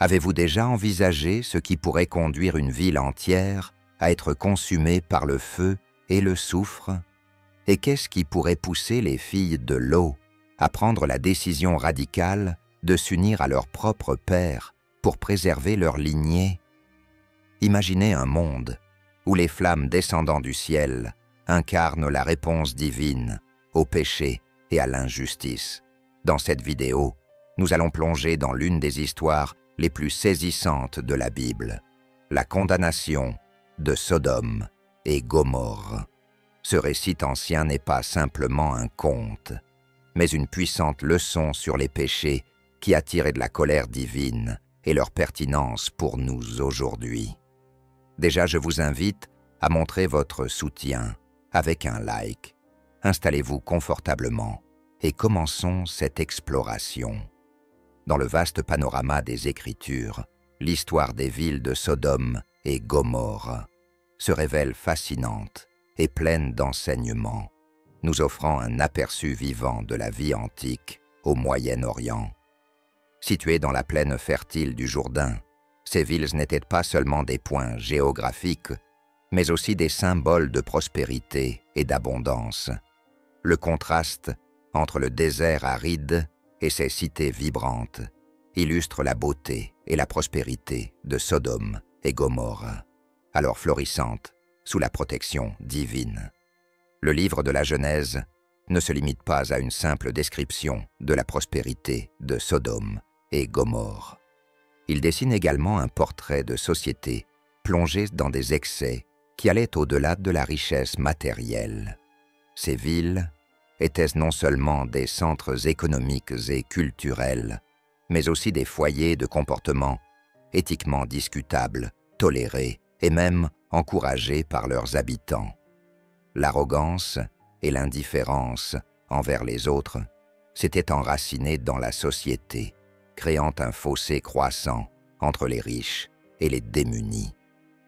Avez-vous déjà envisagé ce qui pourrait conduire une ville entière à être consumée par le feu et le soufre? Et qu'est-ce qui pourrait pousser les filles de l'eau à prendre la décision radicale de s'unir à leur propre père pour préserver leur lignée? Imaginez un monde où les flammes descendant du ciel incarnent la réponse divine au péché et à l'injustice. Dans cette vidéo, nous allons plonger dans l'une des histoires les plus saisissantes de la Bible, la condamnation de Sodome et Gomorrhe. Ce récit ancien n'est pas simplement un conte, mais une puissante leçon sur les péchés qui attiraient de la colère divine et leur pertinence pour nous aujourd'hui. Déjà, je vous invite à montrer votre soutien avec un like. Installez-vous confortablement et commençons cette exploration. Dans le vaste panorama des Écritures, l'histoire des villes de Sodome et Gomorrhe se révèle fascinante et pleine d'enseignements, nous offrant un aperçu vivant de la vie antique au Moyen-Orient. Situées dans la plaine fertile du Jourdain, ces villes n'étaient pas seulement des points géographiques, mais aussi des symboles de prospérité et d'abondance. Le contraste entre le désert aride et ses cités vibrantes illustre la beauté et la prospérité de Sodome et Gomorrhe, alors florissantes sous la protection divine. Le livre de la Genèse ne se limite pas à une simple description de la prospérité de Sodome et Gomorrhe. Il dessine également un portrait de société plongée dans des excès qui allaient au-delà de la richesse matérielle. Ces villes étaient non seulement des centres économiques et culturels, mais aussi des foyers de comportements éthiquement discutables, tolérés et même encouragés par leurs habitants. L'arrogance et l'indifférence envers les autres s'étaient enracinées dans la société, créant un fossé croissant entre les riches et les démunis.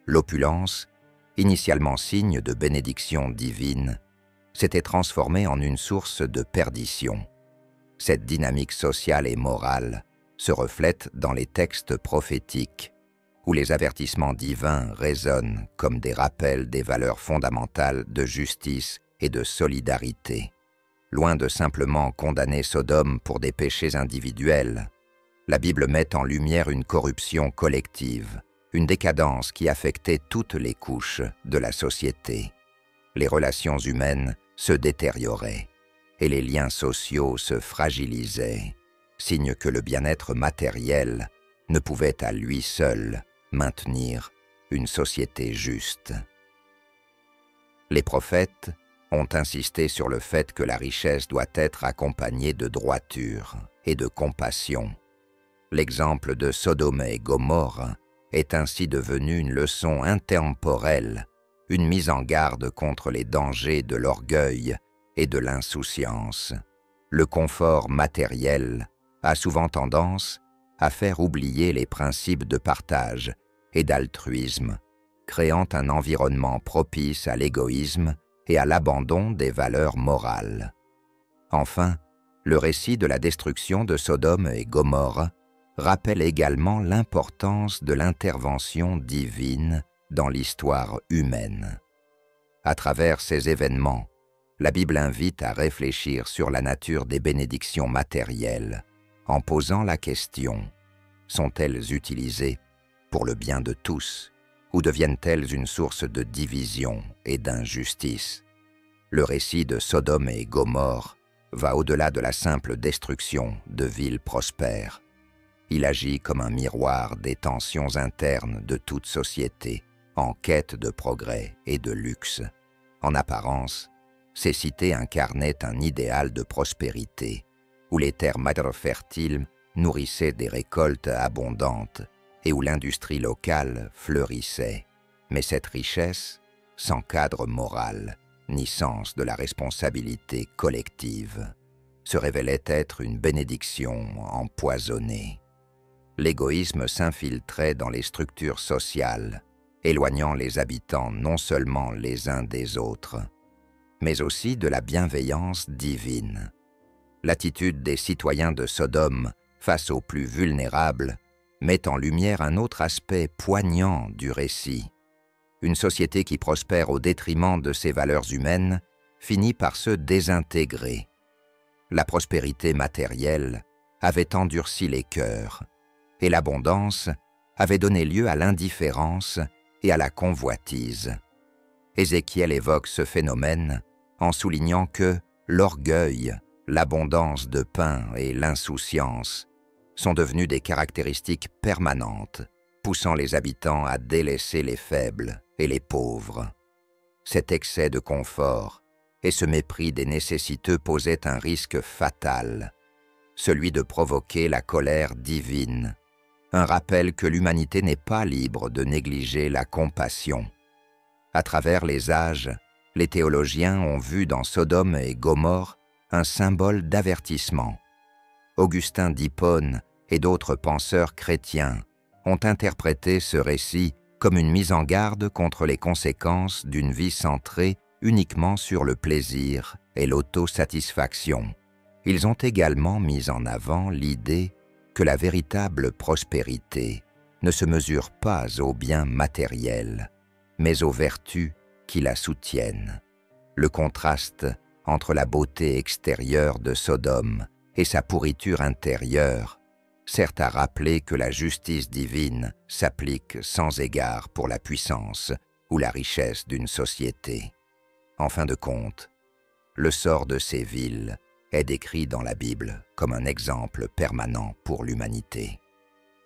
L'opulence, initialement signe de bénédiction divine, s'était transformée en une source de perdition. Cette dynamique sociale et morale se reflète dans les textes prophétiques, où les avertissements divins résonnent comme des rappels des valeurs fondamentales de justice et de solidarité. Loin de simplement condamner Sodome pour des péchés individuels, la Bible met en lumière une corruption collective, une décadence qui affectait toutes les couches de la société. Les relations humaines se détérioraient et les liens sociaux se fragilisaient, signe que le bien-être matériel ne pouvait à lui seul maintenir une société juste. Les prophètes ont insisté sur le fait que la richesse doit être accompagnée de droiture et de compassion. L'exemple de Sodome et Gomorrhe est ainsi devenu une leçon intemporelle, une mise en garde contre les dangers de l'orgueil et de l'insouciance. Le confort matériel a souvent tendance à faire oublier les principes de partage et d'altruisme, créant un environnement propice à l'égoïsme et à l'abandon des valeurs morales. Enfin, le récit de la destruction de Sodome et Gomorrhe rappelle également l'importance de l'intervention divine dans l'histoire humaine. À travers ces événements, la Bible invite à réfléchir sur la nature des bénédictions matérielles, en posant la question: sont-elles utilisées pour le bien de tous, ou deviennent-elles une source de division et d'injustice? Le récit de Sodome et Gomorrhe va au-delà de la simple destruction de villes prospères. Il agit comme un miroir des tensions internes de toute société, en quête de progrès et de luxe. En apparence, ces cités incarnaient un idéal de prospérité, où les terres fertiles nourrissaient des récoltes abondantes et où l'industrie locale fleurissait. Mais cette richesse, sans cadre moral, ni sens de la responsabilité collective, se révélait être une bénédiction empoisonnée. L'égoïsme s'infiltrait dans les structures sociales, éloignant les habitants non seulement les uns des autres, mais aussi de la bienveillance divine. L'attitude des citoyens de Sodome face aux plus vulnérables met en lumière un autre aspect poignant du récit. Une société qui prospère au détriment de ses valeurs humaines finit par se désintégrer. La prospérité matérielle avait endurci les cœurs, et l'abondance avait donné lieu à l'indifférence et à la convoitise. Ézéchiel évoque ce phénomène en soulignant que l'orgueil, l'abondance de pain et l'insouciance sont devenus des caractéristiques permanentes, poussant les habitants à délaisser les faibles et les pauvres. Cet excès de confort et ce mépris des nécessiteux posaient un risque fatal, celui de provoquer la colère divine, un rappel que l'humanité n'est pas libre de négliger la compassion. À travers les âges, les théologiens ont vu dans Sodome et Gomorrhe un symbole d'avertissement. Augustin d'Hippone et d'autres penseurs chrétiens ont interprété ce récit comme une mise en garde contre les conséquences d'une vie centrée uniquement sur le plaisir et l'autosatisfaction. Ils ont également mis en avant l'idée que la véritable prospérité ne se mesure pas aux biens matériels, mais aux vertus qui la soutiennent. Le contraste entre la beauté extérieure de Sodome et sa pourriture intérieure sert à rappeler que la justice divine s'applique sans égard pour la puissance ou la richesse d'une société. En fin de compte, le sort de ces villes est décrit dans la Bible comme un exemple permanent pour l'humanité.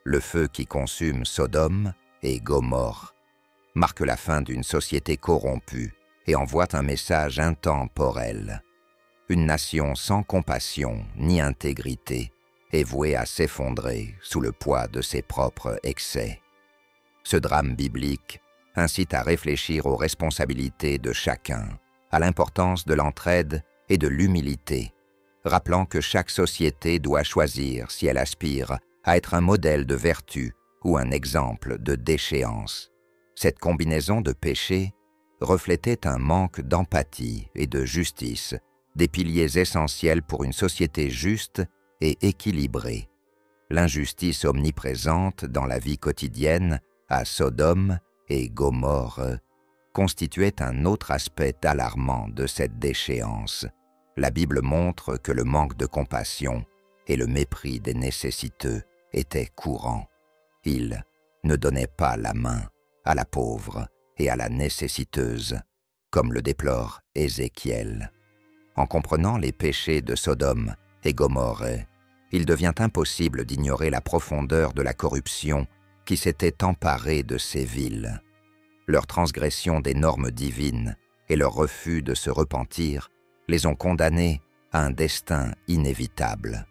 Le feu qui consume Sodome et Gomorrhe marque la fin d'une société corrompue et envoie un message intemporel. Une nation sans compassion ni intégrité est vouée à s'effondrer sous le poids de ses propres excès. Ce drame biblique incite à réfléchir aux responsabilités de chacun, à l'importance de l'entraide et de l'humilité, rappelant que chaque société doit choisir si elle aspire à être un modèle de vertu ou un exemple de déchéance. Cette combinaison de péchés reflétait un manque d'empathie et de justice, des piliers essentiels pour une société juste et équilibrée. L'injustice omniprésente dans la vie quotidienne à Sodome et Gomorrhe constituait un autre aspect alarmant de cette déchéance. La Bible montre que le manque de compassion et le mépris des nécessiteux étaient courants. Ils ne donnaient pas la main à la pauvre et à la nécessiteuse, comme le déplore Ézéchiel. En comprenant les péchés de Sodome et Gomorrhe, il devient impossible d'ignorer la profondeur de la corruption qui s'était emparée de ces villes. Leur transgression des normes divines et leur refus de se repentir les ont condamnés à un destin inévitable.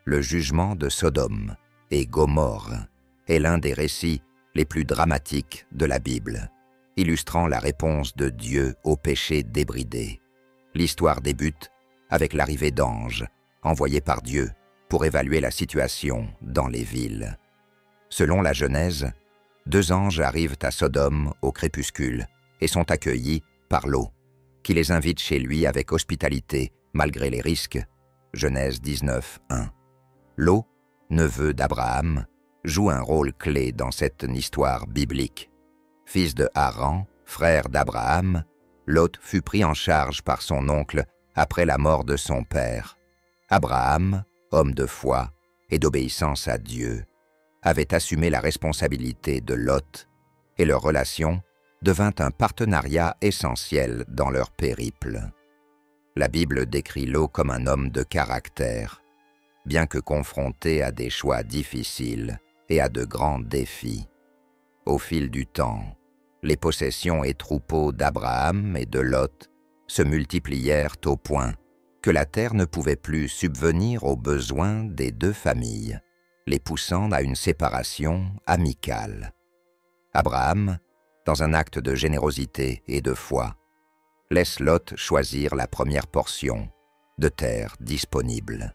Le jugement de Sodome et Gomorrhe est l'un des récits les plus dramatiques de la Bible, illustrant la réponse de Dieu au péché débridé. L'histoire débute avec l'arrivée d'anges envoyés par Dieu pour évaluer la situation dans les villes. Selon la Genèse, 2 anges arrivent à Sodome au crépuscule et sont accueillis par Lot, qui les invite chez lui avec hospitalité malgré les risques. Genèse 19, 1. Lot, neveu d'Abraham, joue un rôle clé dans cette histoire biblique. Fils de Haran, frère d'Abraham, Lot fut pris en charge par son oncle après la mort de son père. Abraham, homme de foi et d'obéissance à Dieu, avait assumé la responsabilité de Lot, et leur relation devint un partenariat essentiel dans leur périple. La Bible décrit Lot comme un homme de caractère, bien que confronté à des choix difficiles et à de grands défis. Au fil du temps, les possessions et troupeaux d'Abraham et de Lot se multiplièrent au point que la terre ne pouvait plus subvenir aux besoins des 2 familles, les poussant à une séparation amicale. Abraham, dans un acte de générosité et de foi, laisse Lot choisir la première portion de terre disponible.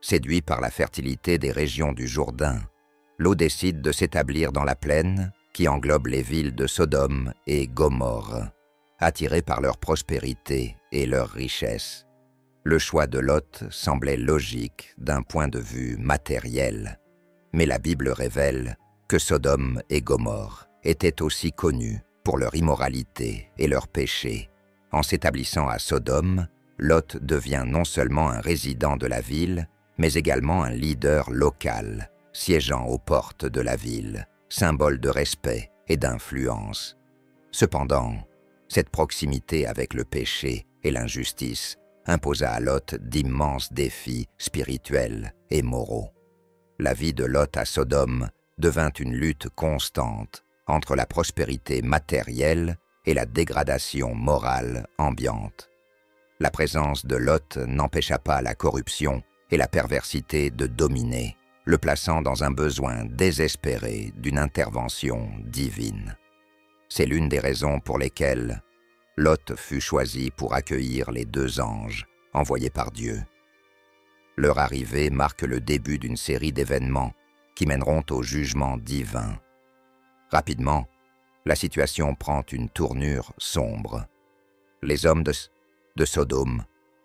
Séduit par la fertilité des régions du Jourdain, Lot décide de s'établir dans la plaine qui englobe les villes de Sodome et Gomorrhe, attiré par leur prospérité et leur richesse. Le choix de Lot semblait logique d'un point de vue matériel. Mais la Bible révèle que Sodome et Gomorrhe étaient aussi connus pour leur immoralité et leur péché. En s'établissant à Sodome, Lot devient non seulement un résident de la ville, mais également un leader local, siégeant aux portes de la ville, symbole de respect et d'influence. Cependant, cette proximité avec le péché et l'injustice imposa à Lot d'immenses défis spirituels et moraux. La vie de Lot à Sodome devint une lutte constante entre la prospérité matérielle et la dégradation morale ambiante. La présence de Lot n'empêcha pas la corruption et la perversité de dominer, le plaçant dans un besoin désespéré d'une intervention divine. C'est l'une des raisons pour lesquelles Lot fut choisi pour accueillir les 2 anges envoyés par Dieu. Leur arrivée marque le début d'une série d'événements qui mèneront au jugement divin. Rapidement, la situation prend une tournure sombre. Les hommes de Sodome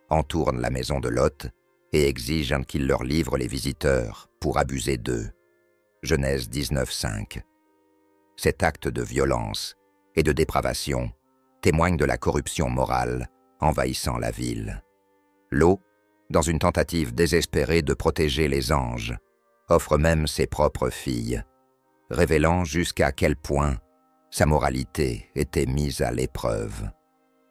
entourent la maison de Lot et exigent qu'il leur livre les visiteurs pour abuser d'eux. Genèse 19:5. Cet acte de violence et de dépravation témoigne de la corruption morale envahissant la ville. Lot, dans une tentative désespérée de protéger les anges, offre même ses propres filles, révélant jusqu'à quel point sa moralité était mise à l'épreuve.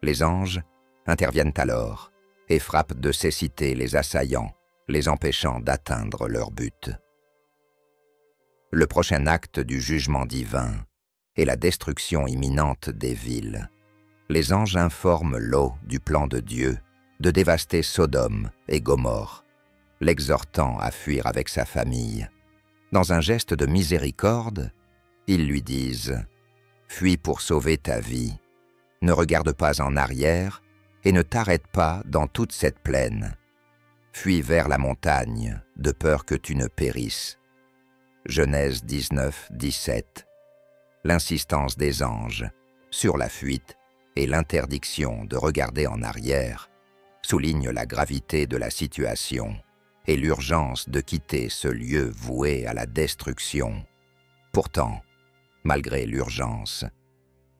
Les anges interviennent alors et frappent de cécité les assaillants, les empêchant d'atteindre leur but. Le prochain acte du jugement divin est la destruction imminente des villes. Les anges informent Lot du plan de Dieu de dévaster Sodome et Gomorrhe, l'exhortant à fuir avec sa famille. Dans un geste de miséricorde, ils lui disent « Fuis pour sauver ta vie, ne regarde pas en arrière et ne t'arrête pas dans toute cette plaine. Fuis vers la montagne, de peur que tu ne périsses. » Genèse 19:17. L'insistance des anges sur la fuite et l'interdiction de regarder en arrière souligne la gravité de la situation et l'urgence de quitter ce lieu voué à la destruction. Pourtant, malgré l'urgence,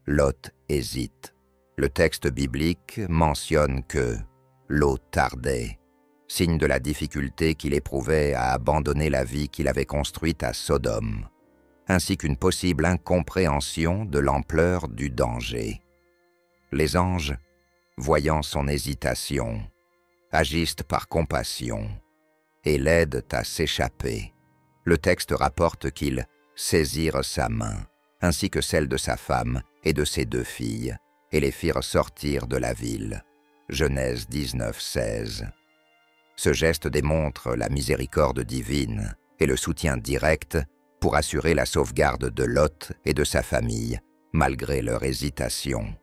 Lot hésite. Le texte biblique mentionne que Lot tardait, signe de la difficulté qu'il éprouvait à abandonner la vie qu'il avait construite à Sodome, ainsi qu'une possible incompréhension de l'ampleur du danger. Les anges, voyant son hésitation, agissent par compassion et l'aident à s'échapper. Le texte rapporte qu'ils saisirent sa main, ainsi que celle de sa femme et de ses 2 filles, et les firent sortir de la ville. Genèse 19:16. Ce geste démontre la miséricorde divine et le soutien direct pour assurer la sauvegarde de Lot et de sa famille, malgré leur hésitation.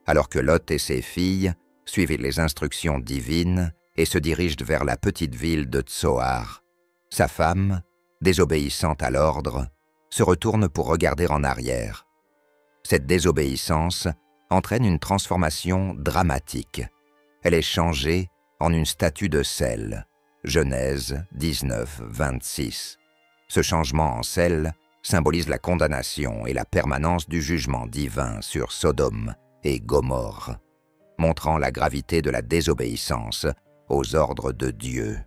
Alors que Lot et ses filles suivent les instructions divines et se dirigent vers la petite ville de Tsoar, sa femme, désobéissant à l'ordre, se retourne pour regarder en arrière. Cette désobéissance entraîne une transformation dramatique. Elle est changée en une statue de sel. Genèse 19:26. Ce changement en sel symbolise la condamnation et la permanence du jugement divin sur Sodome et Gomorrhe, montrant la gravité de la désobéissance aux ordres de Dieu.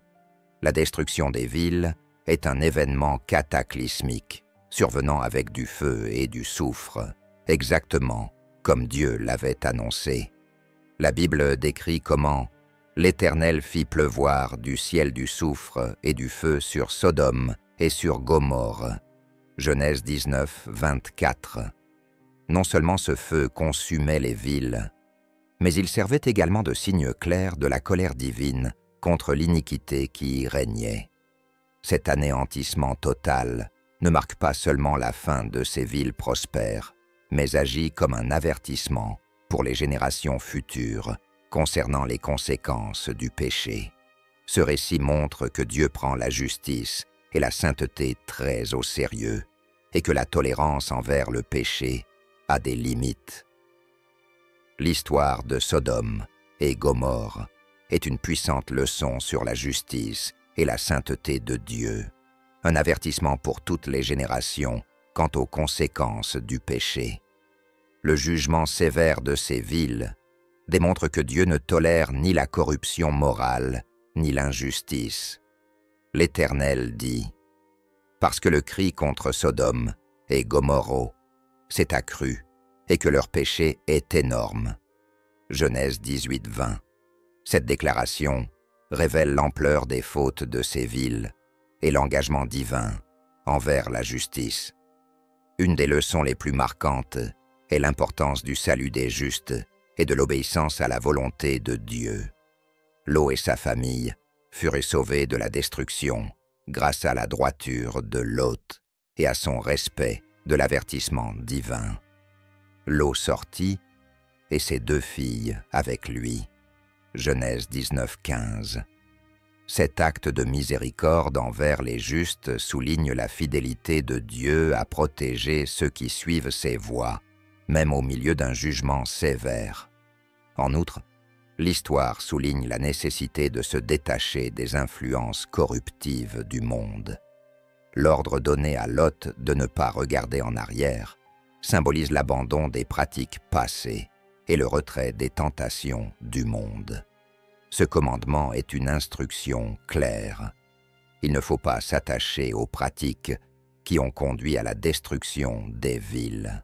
La destruction des villes est un événement cataclysmique, survenant avec du feu et du soufre, exactement comme Dieu l'avait annoncé. La Bible décrit comment l'Éternel fit pleuvoir du ciel du soufre et du feu sur Sodome et sur Gomorrhe. Genèse 19:24. Non seulement ce feu consumait les villes, mais il servait également de signe clair de la colère divine contre l'iniquité qui y régnait. Cet anéantissement total ne marque pas seulement la fin de ces villes prospères, mais agit comme un avertissement pour les générations futures concernant les conséquences du péché. Ce récit montre que Dieu prend la justice et la sainteté très au sérieux, et que la tolérance envers le péché a des limites. L'histoire de Sodome et Gomorrhe est une puissante leçon sur la justice et la sainteté de Dieu. un avertissement pour toutes les générations quant aux conséquences du péché. Le jugement sévère de ces villes démontre que Dieu ne tolère ni la corruption morale, ni l'injustice. L'Éternel dit « Parce que le cri contre Sodome et Gomorrhe s'est accru et que leur péché est énorme. » Genèse 18, 20. Cette déclaration révèle l'ampleur des fautes de ces villes et l'engagement divin envers la justice. Une des leçons les plus marquantes est l'importance du salut des justes et de l'obéissance à la volonté de Dieu. Lot et sa famille furent sauvés de la destruction grâce à la droiture de Lot et à son respect de l'avertissement divin. Lot sortit et ses 2 filles avec lui. Genèse 19, 15. Cet acte de miséricorde envers les justes souligne la fidélité de Dieu à protéger ceux qui suivent ses voies, même au milieu d'un jugement sévère. En outre, l'histoire souligne la nécessité de se détacher des influences corruptives du monde. L'ordre donné à Lot de ne pas regarder en arrière symbolise l'abandon des pratiques passées et le retrait des tentations du monde. Ce commandement est une instruction claire. Il ne faut pas s'attacher aux pratiques qui ont conduit à la destruction des villes.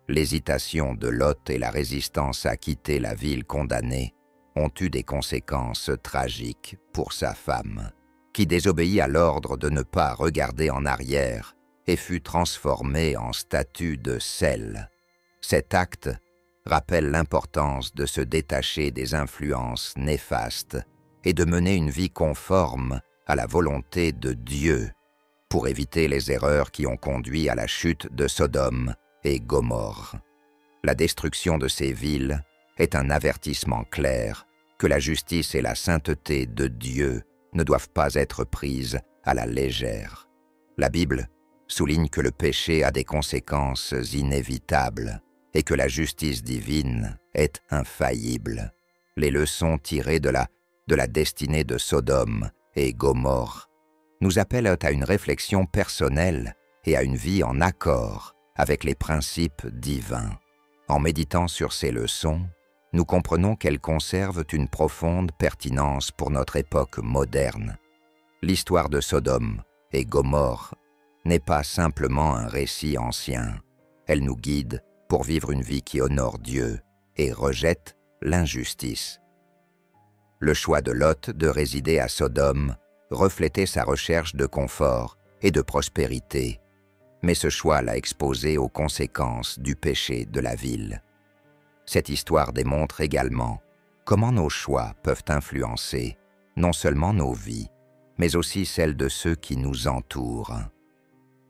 L'hésitation de Lot et la résistance à quitter la ville condamnée ont eu des conséquences tragiques pour sa femme, qui désobéit à l'ordre de ne pas regarder en arrière et fut transformée en statue de sel. Cet acte rappelle l'importance de se détacher des influences néfastes et de mener une vie conforme à la volonté de Dieu pour éviter les erreurs qui ont conduit à la chute de Sodome et Gomorrhe. La destruction de ces villes est un avertissement clair que la justice et la sainteté de Dieu ne doivent pas être prises à la légère. La Bible souligne que le péché a des conséquences inévitables et que la justice divine est infaillible. Les leçons tirées de la destinée de Sodome et Gomorrhe nous appellent à une réflexion personnelle et à une vie en accord avec les principes divins. En méditant sur ces leçons, nous comprenons qu'elles conservent une profonde pertinence pour notre époque moderne. L'histoire de Sodome et Gomorrhe n'est pas simplement un récit ancien. Elle nous guide pour vivre une vie qui honore Dieu et rejette l'injustice. Le choix de Lot de résider à Sodome reflétait sa recherche de confort et de prospérité, mais ce choix l'a exposé aux conséquences du péché de la ville. Cette histoire démontre également comment nos choix peuvent influencer non seulement nos vies, mais aussi celles de ceux qui nous entourent.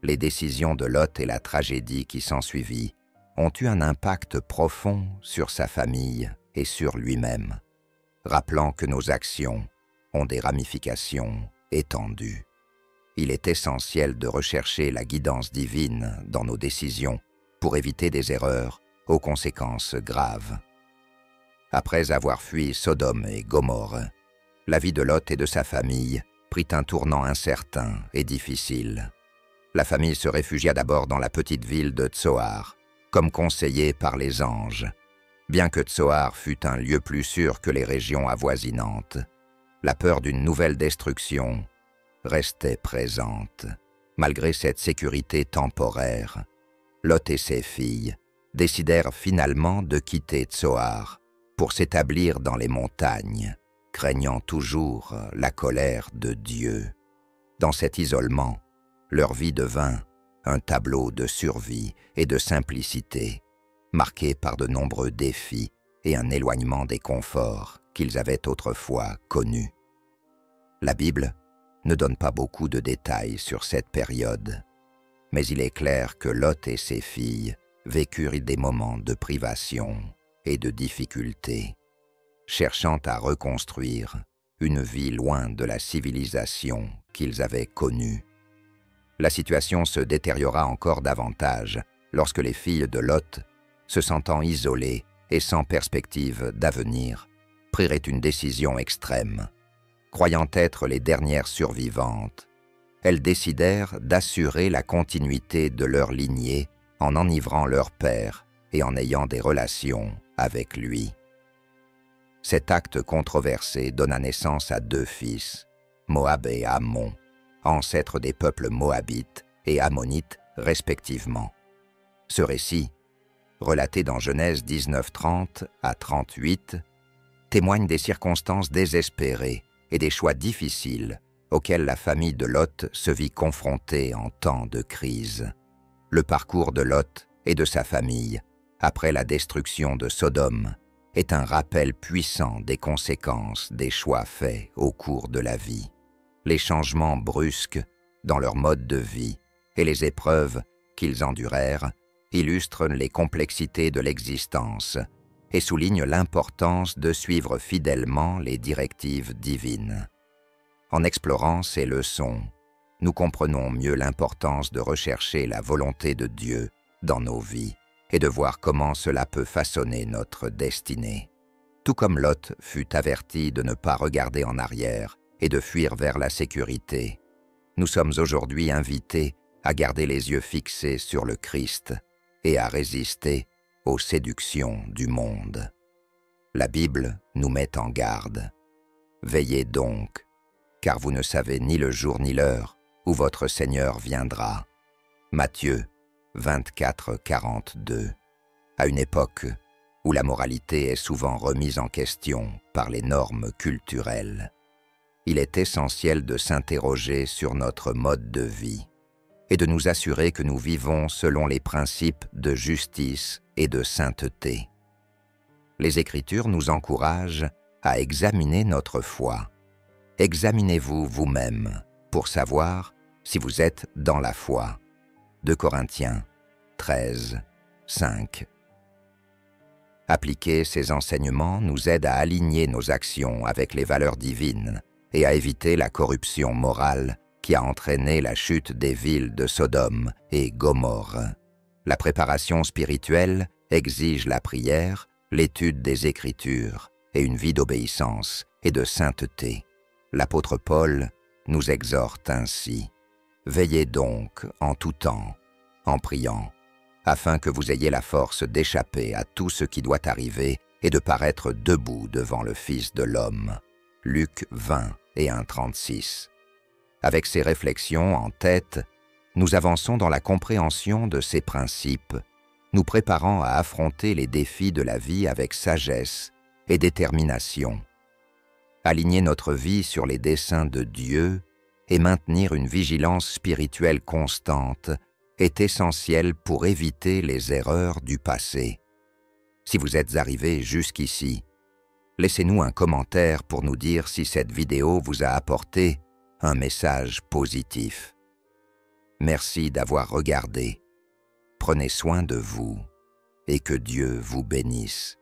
Les décisions de Lot et la tragédie qui s'ensuivit ont eu un impact profond sur sa famille et sur lui-même, rappelant que nos actions ont des ramifications étendues. Il est essentiel de rechercher la guidance divine dans nos décisions pour éviter des erreurs aux conséquences graves. Après avoir fui Sodome et Gomorrhe, la vie de Lot et de sa famille prit un tournant incertain et difficile. La famille se réfugia d'abord dans la petite ville de Tsoar, comme conseillée par les anges. Bien que Tsoar fût un lieu plus sûr que les régions avoisinantes, la peur d'une nouvelle destruction restait présente. Malgré cette sécurité temporaire, Lot et ses filles décidèrent finalement de quitter Tsoar pour s'établir dans les montagnes, craignant toujours la colère de Dieu. Dans cet isolement, leur vie devint un tableau de survie et de simplicité, marqué par de nombreux défis et un éloignement des conforts qu'ils avaient autrefois connus. La Bible ne donne pas beaucoup de détails sur cette période, mais il est clair que Lot et ses filles vécurent des moments de privation et de difficulté, cherchant à reconstruire une vie loin de la civilisation qu'ils avaient connue. La situation se détériora encore davantage lorsque les filles de Lot, se sentant isolées et sans perspective d'avenir, prirent une décision extrême. Croyant être les dernières survivantes, elles décidèrent d'assurer la continuité de leur lignée en enivrant leur père et en ayant des relations avec lui. Cet acte controversé donna naissance à 2 fils, Moab et Ammon, ancêtres des peuples moabites et ammonites respectivement. Ce récit, relaté dans Genèse 19:30 à 38, témoigne des circonstances désespérées et des choix difficiles auxquels la famille de Lot se vit confrontée en temps de crise. Le parcours de Lot et de sa famille, après la destruction de Sodome, est un rappel puissant des conséquences des choix faits au cours de la vie. Les changements brusques dans leur mode de vie et les épreuves qu'ils endurèrent illustrent les complexités de l'existence et soulignent l'importance de suivre fidèlement les directives divines. En explorant ces leçons, nous comprenons mieux l'importance de rechercher la volonté de Dieu dans nos vies et de voir comment cela peut façonner notre destinée. Tout comme Lot fut averti de ne pas regarder en arrière et de fuir vers la sécurité, nous sommes aujourd'hui invités à garder les yeux fixés sur le Christ et à résister aux séductions du monde. La Bible nous met en garde. Veillez donc, car vous ne savez ni le jour ni l'heure où votre Seigneur viendra. Matthieu 24:42. À une époque où la moralité est souvent remise en question par les normes culturelles, il est essentiel de s'interroger sur notre mode de vie et de nous assurer que nous vivons selon les principes de justice et de sainteté. Les Écritures nous encouragent à examiner notre foi. Examinez-vous vous-même pour savoir si vous êtes dans la foi. 2 Corinthiens 13:5. Appliquer ces enseignements nous aide à aligner nos actions avec les valeurs divines et à éviter la corruption morale qui a entraîné la chute des villes de Sodome et Gomorrhe. La préparation spirituelle exige la prière, l'étude des Écritures et une vie d'obéissance et de sainteté. L'apôtre Paul nous exhorte ainsi: « Veillez donc en tout temps, en priant, afin que vous ayez la force d'échapper à tout ce qui doit arriver et de paraître debout devant le Fils de l'homme. » Luc 20:1-36. Avec ces réflexions en tête, nous avançons dans la compréhension de ces principes, nous préparant à affronter les défis de la vie avec sagesse et détermination. Aligner notre vie sur les desseins de Dieu et maintenir une vigilance spirituelle constante est essentiel pour éviter les erreurs du passé. Si vous êtes arrivé jusqu'ici, laissez-nous un commentaire pour nous dire si cette vidéo vous a apporté un message positif. Merci d'avoir regardé. Prenez soin de vous et que Dieu vous bénisse.